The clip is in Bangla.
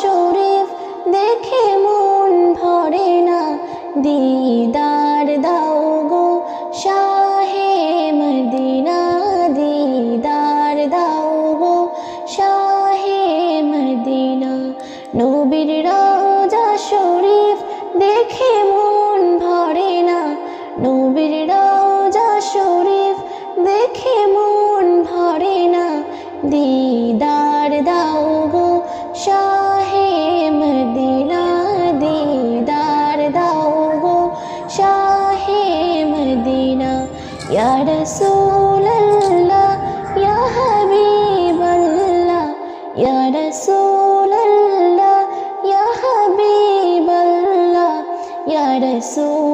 শরীফ দেখে মন ভরে না, দিদার দাও গো শাহে মদিনা, দিদার দাও গো শাহে মদিনা। নবীর রওজা শরীফ দেখে মন ভরে না, নবীর রওজা শরীফ দেখে মন ভরে না, দিদার দাও গো শাহে মদিনা, দিদার দাও গো শাহে মদিনা। ইয়া রাসূলুল্লাহ ইয়া হাবিবাল্লাহ, ইয়া রাসূলুল্লাহ ইয়া হাবিবাল্লাহ, ইয়া রাসূল